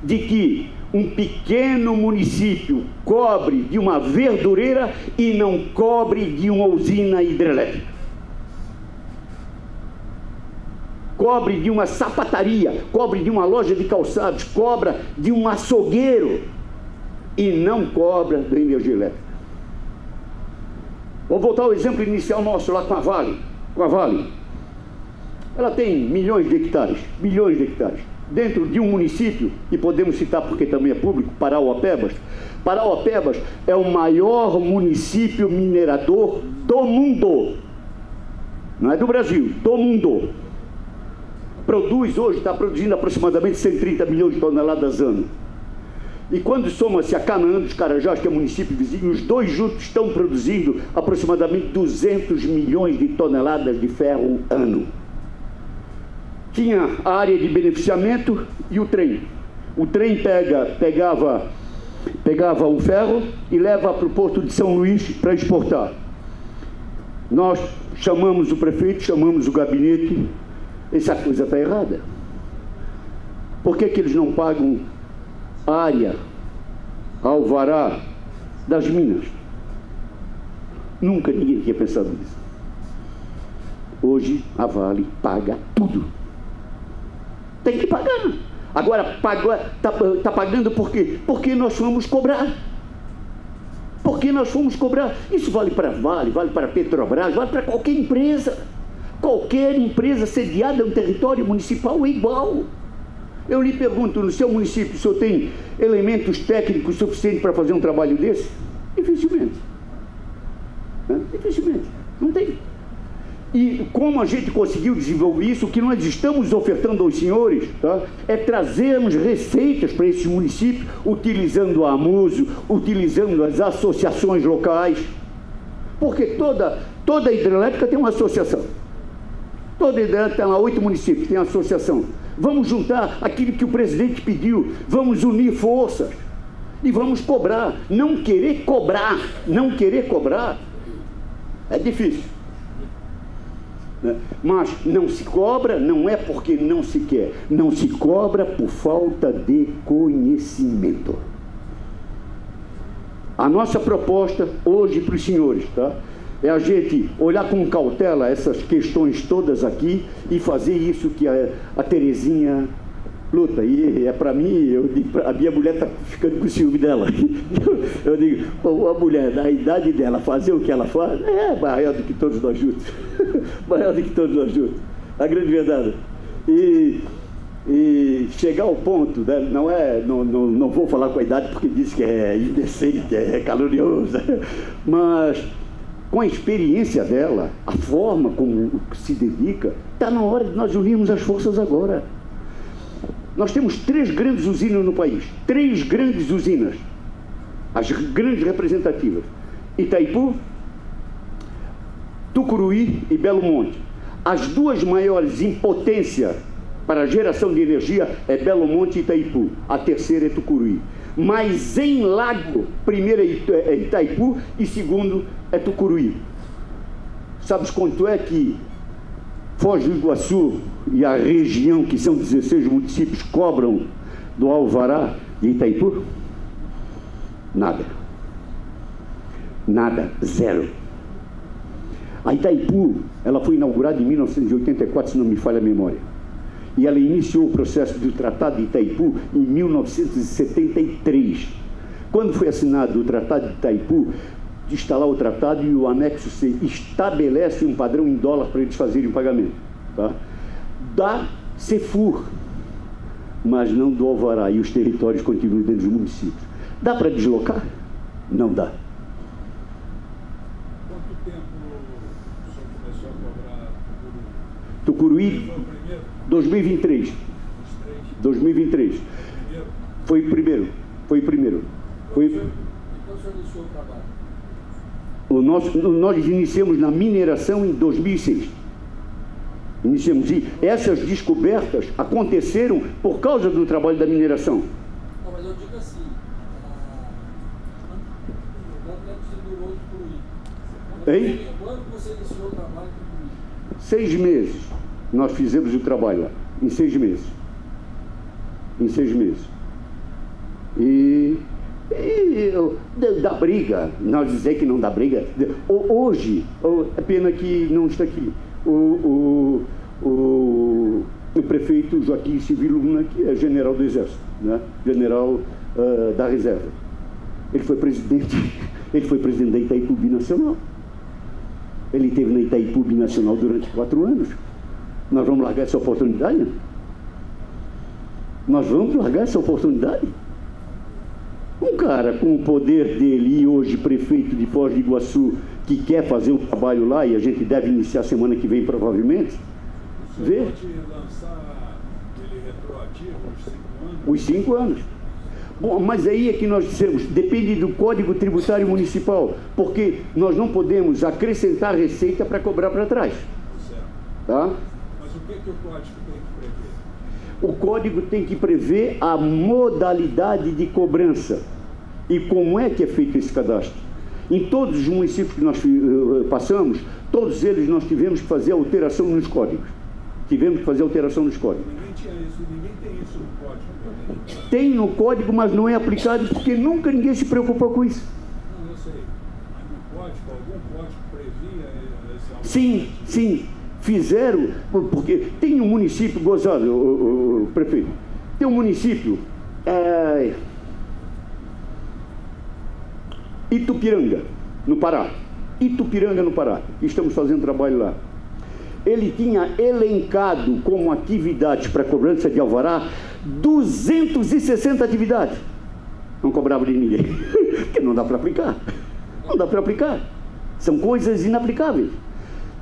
de que um pequeno município cobre de uma verdureira e não cobre de uma usina hidrelétrica. Cobre de uma sapataria, cobre de uma loja de calçados, cobra de um açougueiro e não cobra da energia elétrica. Vou voltar ao exemplo inicial nosso lá com a Vale. Ela tem milhões de hectares, dentro de um município, e podemos citar porque também é público, Parauapebas. Parauapebas é o maior município minerador do mundo, não é do Brasil, do mundo. Produz hoje, está produzindo aproximadamente 130 milhões de toneladas ano. E quando soma-se a Canaã dos Carajás, que é município vizinho, os dois juntos estão produzindo aproximadamente 200 milhões de toneladas de ferro ano. Tinha a área de beneficiamento e o trem. O trem pegava o ferro e leva para o porto de São Luís para exportar. Nós chamamos o prefeito, chamamos o gabinete. Essa coisa está errada. Por que eles não pagam a área, alvará das minas? Nunca ninguém tinha pensado nisso. Hoje a Vale paga tudo. Tem que pagar. Agora, está pagando por quê? Porque nós fomos cobrar. Porque nós fomos cobrar. Isso vale para a Vale, vale para a Petrobras, vale para qualquer empresa. Qualquer empresa sediada no território municipal é igual. Eu lhe pergunto, no seu município, o senhor tem elementos técnicos suficientes para fazer um trabalho desse? Dificilmente. Dificilmente. Não tem. E como a gente conseguiu desenvolver isso, o que nós estamos ofertando aos senhores, tá, é trazermos receitas para esses municípios, utilizando a AMUSO, utilizando as associações locais, porque toda hidrelétrica tem uma associação. Toda hidrelétrica tem lá 8 municípios, tem uma associação. Vamos juntar aquilo que o presidente pediu, vamos unir forças e vamos cobrar. Não querer cobrar é difícil. Mas não se cobra, não é porque não se quer, não se cobra por falta de conhecimento. A nossa proposta hoje para os senhores, tá, é a gente olhar com cautela essas questões todas aqui e fazer isso que a Terezinha luta. E é para mim, a minha mulher está ficando com ciúme dela. Eu digo, a mulher, na idade dela, fazer o que ela faz, é maior do que todos nós juntos. Maior do que todos nós juntos. A grande verdade. E chegar ao ponto, né, não vou falar com a idade porque diz que é indecente, é caluniosa, mas com a experiência dela, a forma como se dedica, está na hora de nós unirmos as forças agora. Nós temos 3 grandes usinas no país, 3 grandes usinas, as grandes representativas: Itaipu, Tucuruí e Belo Monte. As 2 maiores em potência para a geração de energia é Belo Monte e Itaipu, a terceira é Tucuruí. Mas em lago, primeiro é Itaipu e segundo é Tucuruí. Sabes quanto é que Foz do Iguaçu e a região, que são 16 municípios, cobram do alvará de Itaipu? Nada. Nada, zero. A Itaipu, ela foi inaugurada em 1984, se não me falha a memória. E ela iniciou o processo do Tratado de Itaipu em 1973. Quando foi assinado o Tratado de Itaipu, está lá o tratado e o anexo C estabelece um padrão em dólar para eles fazerem o pagamento. Tá? Da CEFUR, mas não do alvará, e os territórios continuam dentro dos municípios. Dá para deslocar? Não dá. Quanto tempo o senhor começou a cobrar Tucuruí? 2023. 2023. Foi o primeiro. Foi o primeiro. Foi... Então o senhor iniciou o trabalho? Nós iniciamos na mineração em 2006. Iniciamos, e essas descobertas aconteceram por causa do trabalho da mineração. Não, mas eu digo assim, quanto tempo você durou de Tucuruí? Hein? Quando você iniciou o trabalho de Tucuruí? 6 meses nós fizemos o trabalho lá, em 6 meses. Em 6 meses. E dá briga, nós dizer que não dá briga. Hoje, é pena que não está aqui, o prefeito Joaquim Civil Luna, que é general do Exército, né? General da Reserva. Ele foi presidente da Itaipu Binacional. Ele esteve na Itaipu Binacional durante 4 anos. Nós vamos largar essa oportunidade? Nós vamos largar essa oportunidade? Um cara com o poder dele e hoje prefeito de Foz do Iguaçu, que quer fazer um trabalho lá, e a gente deve iniciar semana que vem provavelmente. O senhor pode lançar ele retroativo os 5 anos? Bom, mas aí é que nós dissemos, depende do Código Tributário Municipal, porque nós não podemos acrescentar receita para cobrar para trás. Certo. Tá? Mas o que o Código tem que prever? O Código tem que prever a modalidade de cobrança e como é que é feito esse cadastro. Em todos os municípios que nós passamos, todos eles nós tivemos que fazer alteração nos códigos. Tivemos que fazer alteração nos códigos. Ninguém tem isso no Código. Tem no Código, mas não é aplicado porque nunca ninguém se preocupou com isso. Não, eu sei. Mas no Código, algum código previa esse aumento? Sim, sim. Fizeram, porque tem um município, gozado, o prefeito, tem um município, Itupiranga, no Pará. Itupiranga, no Pará. Estamos fazendo trabalho lá. Ele tinha elencado como atividades para cobrança de alvará 260 atividades. Não cobrava de ninguém, porque não dá para aplicar. Não dá para aplicar. São coisas inaplicáveis.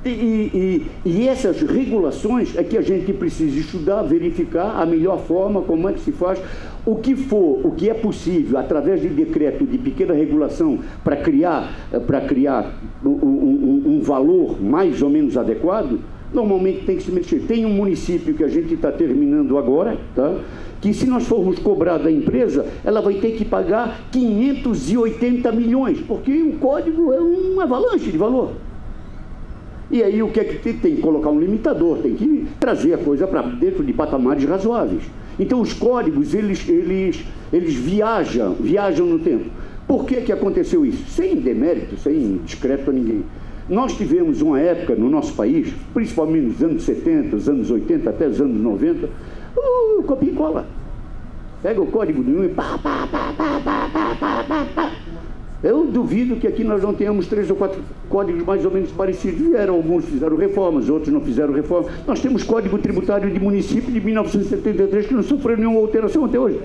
E essas regulações é que a gente precisa estudar, verificar a melhor forma, como é que se faz, o que é possível, através de decreto de pequena regulação, para criar um valor mais ou menos adequado, normalmente tem que se mexer. Tem um município que a gente está terminando agora, tá? Que se nós formos cobrar da empresa, ela vai ter que pagar 580 milhões, porque o código é um avalanche de valor. E aí o que é que tem que colocar um limitador, tem que trazer a coisa para dentro de patamares razoáveis. Então os códigos, eles viajam no tempo. Por que aconteceu isso? Sem demérito, sem descrédito a ninguém. Nós tivemos uma época no nosso país, principalmente nos anos 70, os anos 80, até os anos 90, copia e cola. Pega o código de um e pá. Eu duvido que aqui nós não tenhamos 3 ou 4 códigos mais ou menos parecidos. Vieram, alguns fizeram reformas, outros não fizeram reforma. Nós temos Código Tributário de Município de 1973 que não sofreu nenhuma alteração até hoje.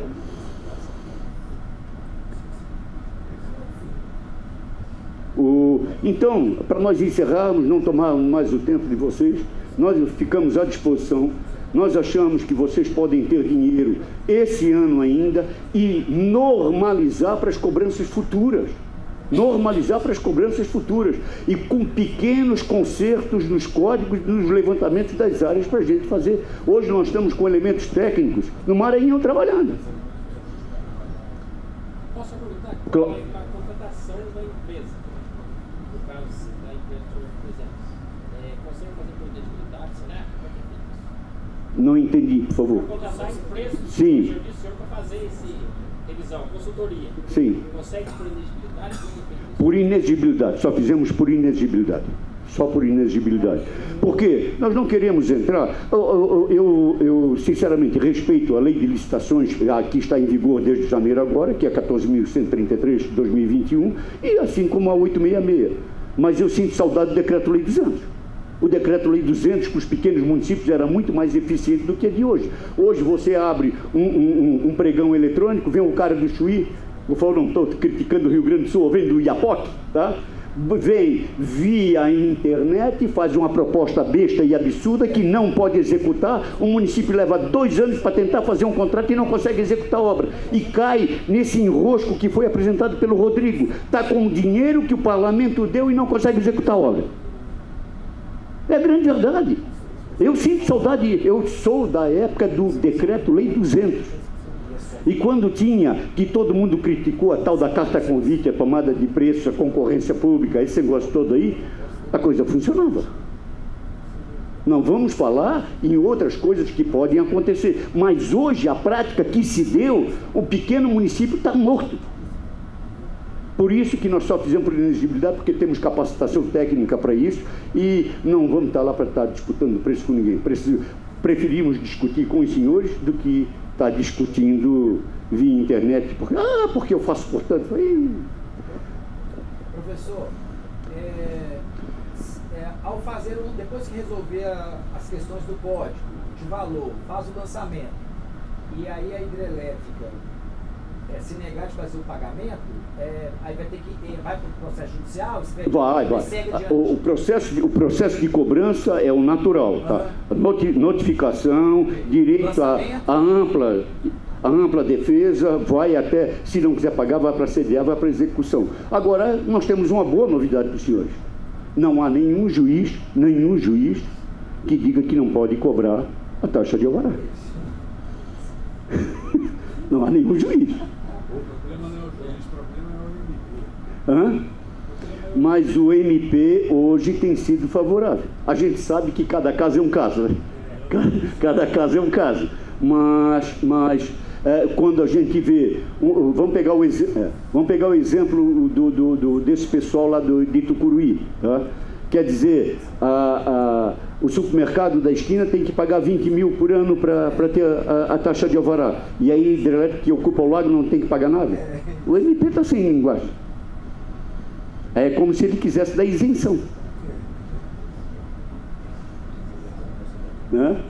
Então, para nós encerrarmos, não tomarmos mais o tempo de vocês, nós ficamos à disposição Nós achamos que vocês podem ter dinheiro esse ano ainda e normalizar para as cobranças futuras. Normalizar para as cobranças futuras. E com pequenos consertos nos códigos, nos levantamentos das áreas para a gente fazer. Hoje nós estamos com elementos técnicos no Maranhão trabalhando. Posso perguntar? Claro. A contratação da empresa, no caso da empresa, por exemplo, consegue fazer por elegibilidade, né? Não entendi, por favor. Contratar a empresa do Sim. serviço para fazer esse revisão, consultoria. Sim. Consegue por elegibilidade? Por inexigibilidade, só fizemos por inexigibilidade. Só por inexigibilidade. Porque nós não queremos entrar. Eu sinceramente respeito a lei de licitações, que está em vigor desde janeiro agora, que é 14.133 de 2021, e assim como a 866. Mas eu sinto saudade do Decreto-Lei 200. O Decreto-Lei 200 para os pequenos municípios era muito mais eficiente do que a de hoje. Hoje você abre um pregão eletrônico, vem um cara do Chuí, eu falo, não estou criticando o Rio Grande do Sul, vem do Iapoque, tá? Vem via internet e faz uma proposta besta e absurda que não pode executar. O município leva 2 anos para tentar fazer um contrato e não consegue executar a obra. E cai nesse enrosco que foi apresentado pelo Rodrigo. Está com o dinheiro que o parlamento deu e não consegue executar a obra. É grande verdade. Eu sinto saudade, eu sou da época do Decreto-Lei 200. E quando tinha, que todo mundo criticou a tal da carta convite, a tomada de preço, a concorrência pública, esse negócio todo aí, a coisa funcionava. Não vamos falar em outras coisas que podem acontecer, mas hoje a prática que se deu, o pequeno município está morto. Por isso que nós só fizemos por inexigibilidade, porque temos capacitação técnica para isso e não vamos estar lá para estar disputando preço com ninguém. Preferimos discutir com os senhores do que estar discutindo via internet, porque eu faço portanto. Professor, ao fazer depois que resolver as questões do código, de valor, faz o lançamento, e aí a hidrelétrica se negar de fazer o pagamento, aí vai ter que vai para o processo judicial? Vai. O processo de cobrança é o natural, tá? Notificação, direito à ampla defesa, vai até, se não quiser pagar, vai para a CDA, vai para a execução. Agora, nós temos uma boa novidade para os senhores. Não há nenhum juiz que diga que não pode cobrar a taxa de alvará. Não há nenhum juiz. Mas o MP hoje tem sido favorável. A gente sabe que cada caso é um caso, né? Cada caso é um caso. Mas quando a gente vê, vamos pegar o exemplo desse pessoal lá de Tucuruí, tá? Quer dizer, o supermercado da esquina tem que pagar 20 mil por ano para ter a taxa de alvará. E aí a hidrelétrica que ocupa o lago não tem que pagar nada. O MP está sem linguagem. É como se ele quisesse dar isenção. Né?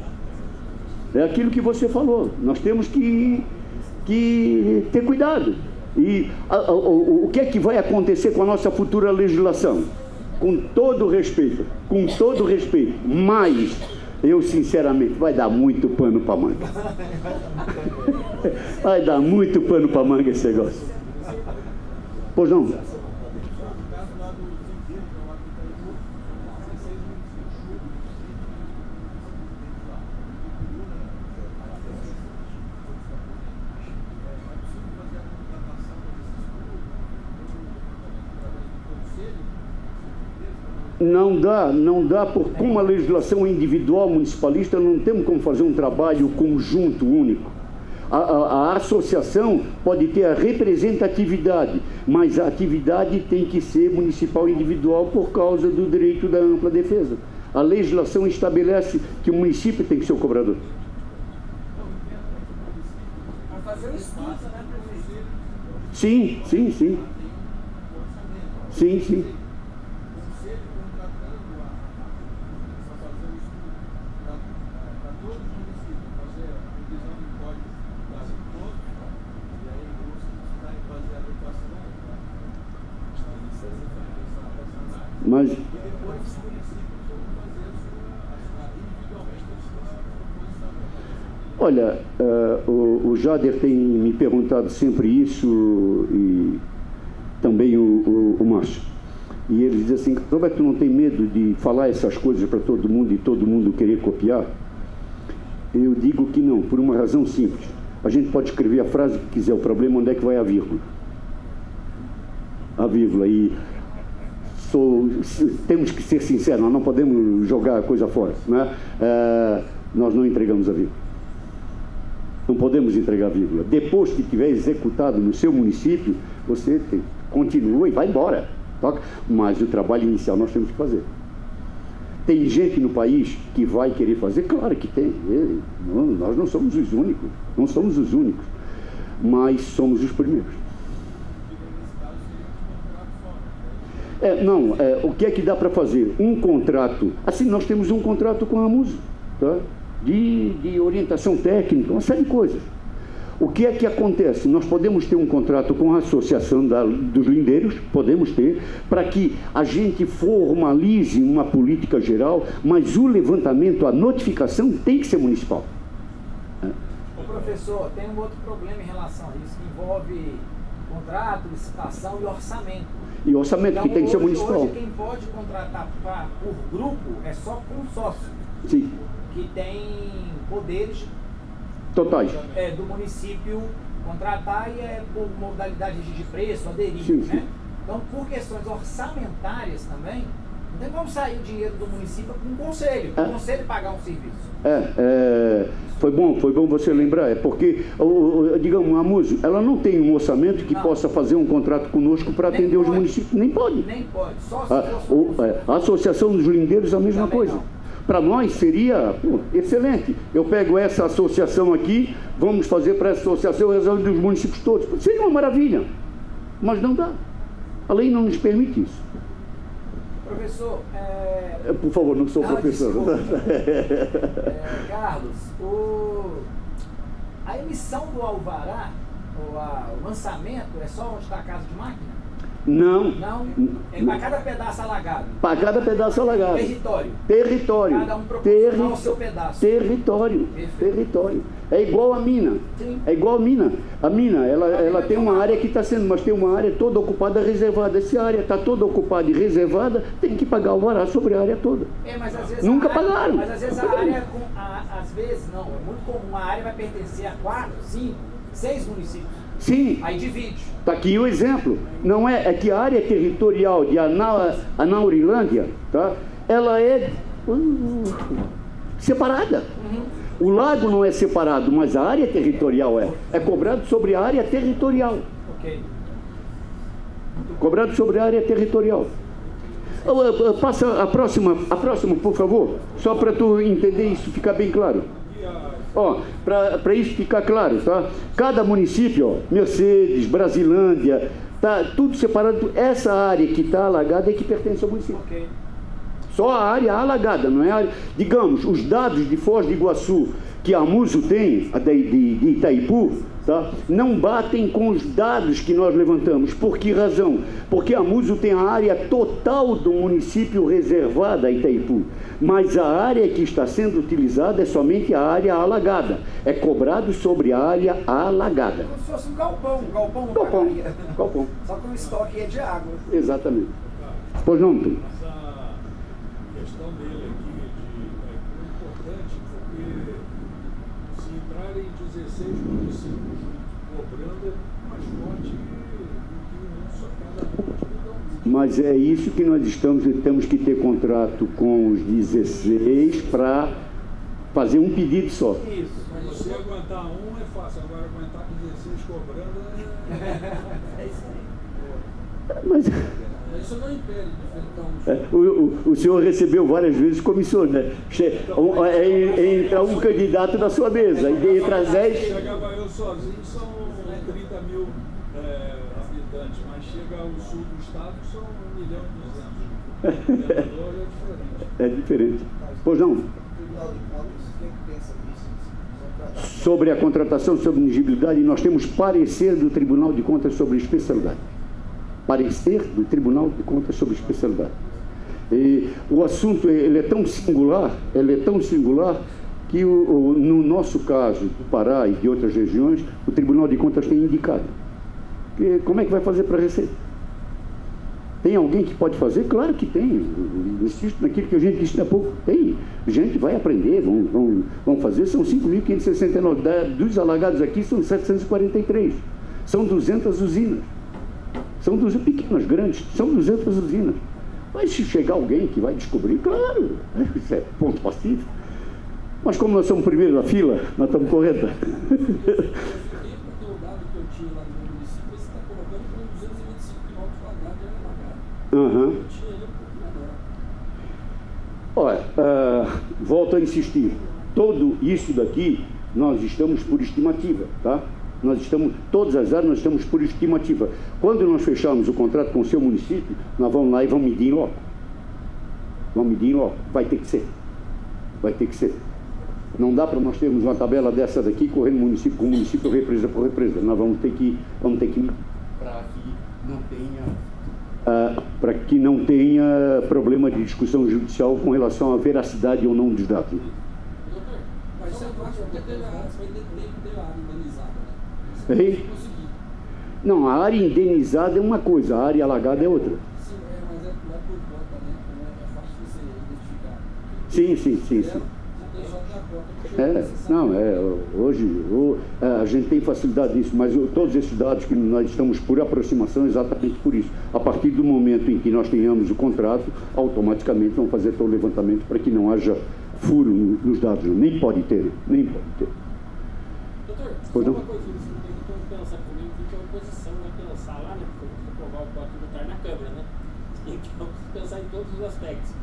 É aquilo que você falou. Nós temos que ter cuidado. E o que é que vai acontecer com a nossa futura legislação? Com todo respeito, mas eu sinceramente vai dar muito pano para manga. Vai dar muito pano para manga esse negócio. Pois não? Não dá, por como a legislação individual municipalista, não temos como fazer um trabalho conjunto único. A associação pode ter a representatividade, mas a atividade tem que ser municipal individual por causa do direito da ampla defesa. A legislação estabelece que o município tem que ser o cobrador. Para fazer o estudo, né, prefeito? Sim. Mas Olha, o Jader tem me perguntado sempre isso, e também o Márcio. E ele diz assim: Roberto, não tem medo de falar essas coisas para todo mundo e todo mundo querer copiar? Eu digo que não, por uma razão simples. A gente pode escrever a frase que quiser, o problema é onde é que vai a vírgula. A vírgula. E temos que ser sinceros, nós não podemos jogar a coisa fora, né? Nós não entregamos a vírgula. Não podemos entregar a vírgula. Depois que tiver executado no seu município, você continua e vai embora. Mas o trabalho inicial nós temos que fazer. Tem gente no país que vai querer fazer? Claro que tem. Nós não somos os únicos. Não somos os únicos. Mas somos os primeiros. O que é que dá para fazer? Um contrato. Assim, nós temos um contrato com a MUSO, tá? De orientação técnica, uma série de coisas. O que é que acontece? Nós podemos ter um contrato com a Associação dos Lindeiros, podemos ter, para que a gente formalize uma política geral, mas o levantamento, a notificação tem que ser municipal. Ô, professor, tem um outro problema em relação a isso, que envolve contrato, licitação e orçamento. E orçamento então, que tem que ser municipal. Hoje quem pode contratar por grupo é só consórcio. Sim. Que tem poderes totais do município contratar e por modalidade de preço, aderir, sim, né? sim. Então, por questões orçamentárias também, não tem como sair o dinheiro do município para um conselho, para o conselho pagar um serviço. Foi bom você lembrar, porque, digamos, a MUSO, ela não tem um orçamento que possa fazer um contrato conosco para atender os municípios, nem pode. Nem pode, só se fosse a Associação dos Lindeiros, a mesma também coisa. Não. Para nós seria excelente. Eu pego essa associação aqui, vamos fazer para essa associação o resolve dos municípios todos. Seria uma maravilha, mas não dá. A lei não nos permite isso. Professor, por favor, não sou professor. Carlos, a emissão do alvará, o lançamento, é só onde está a casa de máquina? Não. Não? É para cada pedaço alagado? Para cada pedaço alagado. Território? Cada um proporcional ao seu pedaço. Território. É igual a mina. Sim. É igual a mina. A mina, ela tem uma área que está sendo, mas tem uma área toda ocupada, reservada. Essa área está toda ocupada e reservada, tem que pagar o alvará sobre a área toda. Mas às vezes nunca pagaram. Mas às vezes a área, às vezes não, é muito comum, a área vai pertencer a 4, 5, 6 municípios. Sim. Aí divide. Está aqui o exemplo. Não é que a área territorial de Anaurilândia, tá? Ela é separada. O lago não é separado, mas a área territorial é cobrado sobre a área territorial. Ok. Cobrado sobre a área territorial. Passa a próxima, por favor, só para tu entender isso, ficar bem claro. Para isso ficar claro, tá? Cada município, Mercedes, Brasilândia, tá tudo separado. Essa área que está alagada é que pertence ao município. Okay. Só a área alagada, não é a área. Digamos, os dados de Foz do Iguaçu que a MUSO tem, de Itaipu, tá? Não batem com os dados que nós levantamos. Por que razão? Porque a MUSO tem a área total do município reservada a Itaipu, mas a área que está sendo utilizada é somente a área alagada. É cobrado sobre a área alagada. Como se fosse um galpão. Só que o estoque é de água. Exatamente. Pois não, tu? Essa questão dele aqui é importante, porque se entrarem 16 municípios cobrando é mais forte do que um só cada um. Mas é isso que nós temos que ter contrato com os 16 para fazer um pedido só. Isso. Mas você aguentar um é fácil, agora aguentar 16 cobrando é isso aí. Mas isso não impede de enfrentar o senhor recebeu várias vezes comissões, né? Entra um candidato na sua mesa, e entra 10. Chegava eu sozinho, são 30 mil habitantes, mas chega ao sul do estado, são 1.200.000. É diferente. Pois não? Sobre a contratação, sobre elegibilidade, nós temos parecer do Tribunal de Contas sobre especialidade. Parecer do Tribunal de Contas sobre especialidade. E o assunto ele é tão singular que, no nosso caso, do Pará e de outras regiões, o Tribunal de Contas tem indicado. Como é que vai fazer para a Receita? Tem alguém que pode fazer? Claro que tem. Eu insisto naquilo que a gente disse há pouco. Tem. A gente vai aprender, vão fazer. São 5.569. Dos alagados aqui são 743. São 200 usinas. São 200 pequenas, grandes. São 200 usinas. Mas se chegar alguém que vai descobrir, claro, isso é ponto pacífico. Mas como nós somos primeiro da fila, nós estamos correndo. Uhum. Olha, volto a insistir, todo isso daqui nós estamos por estimativa, tá? Todas as áreas nós estamos por estimativa. Quando nós fecharmos o contrato com o seu município, nós vamos lá e vamos medir em loco. Vamos medir em loco, vai ter que ser. Vai ter que ser. Não dá para nós termos uma tabela dessa daqui, correndo município com município, represa por represa. Nós vamos ter que para que não tenha problema de discussão judicial com relação à veracidade ou não dos dados. Doutor, mas você acha que teve a área indenizada, né? Ei? Não, a área indenizada é uma coisa, a área alagada é outra. Sim, mas é por conta, né? Não é fácil você identificar. Sim. Hoje a gente tem facilidade nisso, mas todos esses dados que nós estamos por aproximação, exatamente por isso. A partir do momento em que nós tenhamos o contrato, automaticamente vamos fazer todo o levantamento para que não haja furo nos dados. Nem pode ter. Doutor, pois não? Uma coisa que eu estou pensando comigo, que a oposição vai pensar lá, né? Porque eu vou aprovar o Código Tributário na Câmara, né? Então, pensar em todos os aspectos.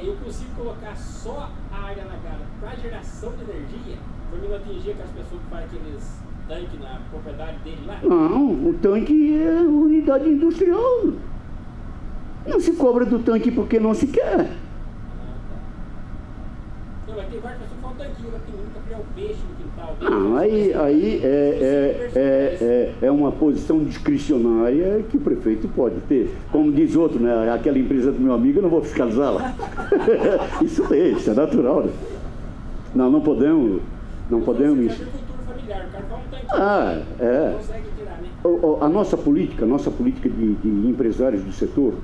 Eu consigo colocar só a área alagada para geração de energia, para não atingir aquelas pessoas que fazem aqueles tanques na propriedade dele lá? Não, o tanque é unidade industrial. Não se cobra do tanque porque não se quer. Não, mas tem várias pessoas que falam tanquinho lá pequenininho para criar um peixe no quintal. Não, aí é uma posição discricionária que o prefeito pode ter. Como diz outro, né? Aquela empresa do meu amigo, eu não vou fiscalizá-la. Isso é natural, né? Não podemos. Agricultura familiar, o cara fala um tanquinho. Não consegue tirar, né? A nossa política de empresários do setor,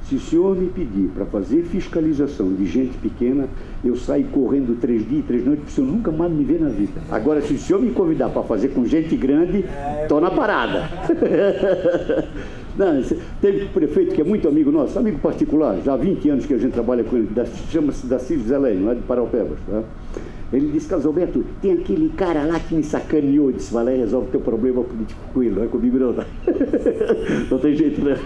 se o senhor me pedir para fazer fiscalização de gente pequena, eu saio correndo 3 dias, 3 noites, porque o senhor nunca mais me vê na vida. Agora, se o senhor me convidar para fazer com gente grande, estou na parada. Não, teve um prefeito que é muito amigo nosso, amigo particular, já há 20 anos que a gente trabalha com ele, chama-se Dacílio Zelém, não é de Paraupebas, tá? Ele disse, Carlos Alberto, tem aquele cara lá que me sacaneou, disse, vai lá e resolve o teu problema político com ele, não é comigo não, tá? Não tem jeito, né?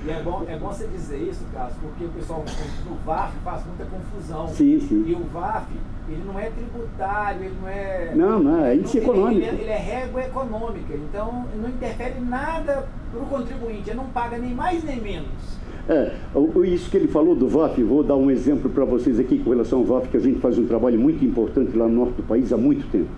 E é bom você dizer isso, Carlos, porque o pessoal no VAF faz muita confusão. Sim. E o VAF, ele não é tributário, ele não é... Não, é índice econômico. Ele é régua econômica, então não interfere nada para o contribuinte, ele não paga nem mais nem menos. Isso que ele falou do VAF, vou dar um exemplo para vocês aqui com relação ao VAF, que a gente faz um trabalho muito importante lá no norte do país há muito tempo.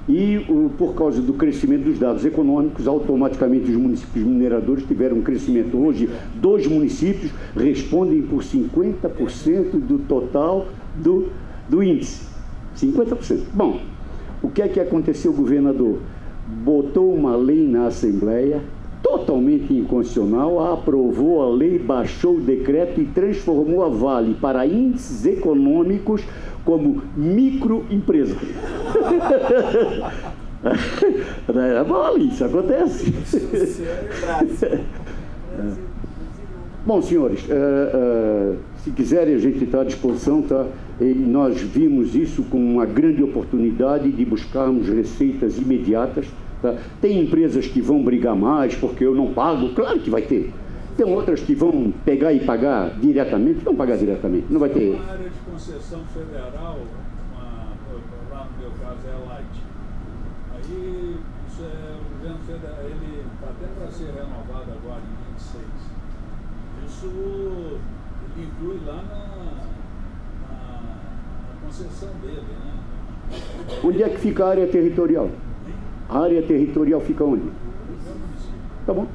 E por causa do crescimento dos dados econômicos, automaticamente os municípios mineradores tiveram um crescimento. Hoje, 2 municípios respondem por 50% do total do índice. 50%. Bom, o que é que aconteceu, governador? Botou uma lei na Assembleia, totalmente inconstitucional, aprovou a lei, baixou o decreto e transformou a Vale para índices econômicos como microempresa. É mole, isso acontece. Bom, senhores, se quiserem a gente está à disposição, tá? E nós vimos isso como uma grande oportunidade de buscarmos receitas imediatas. Tá? Tem empresas que vão brigar mais porque eu não pago, claro que vai ter. Tem outras que vão pegar e pagar diretamente, vão pagar diretamente, não vai ter. Na área de concessão federal, lá no meu caso é a Light. Aí isso o governo federal, ele está até para ser renovado agora em 26. Isso ele inclui lá na concessão dele, né? Onde é que fica a área territorial? A área territorial fica onde? Tá bom.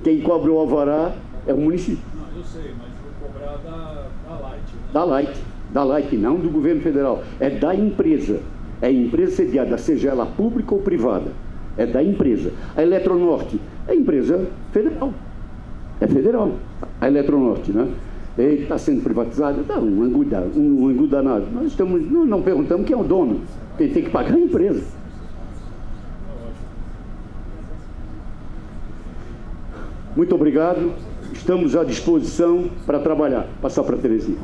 Quem cobra o alvará é o município. Não, eu sei, mas vou cobrar da Light. Né? Da Light. Da Light não, do governo federal. É da empresa. É empresa sediada, seja ela pública ou privada. É da empresa. A Eletronorte é empresa federal. É federal. A Eletronorte, né? Está sendo privatizada? Dá um angu danado. Nós não perguntamos quem é o dono. Quem tem que pagar é a empresa. Muito obrigado. Estamos à disposição para trabalhar. Passar para a Terezinha.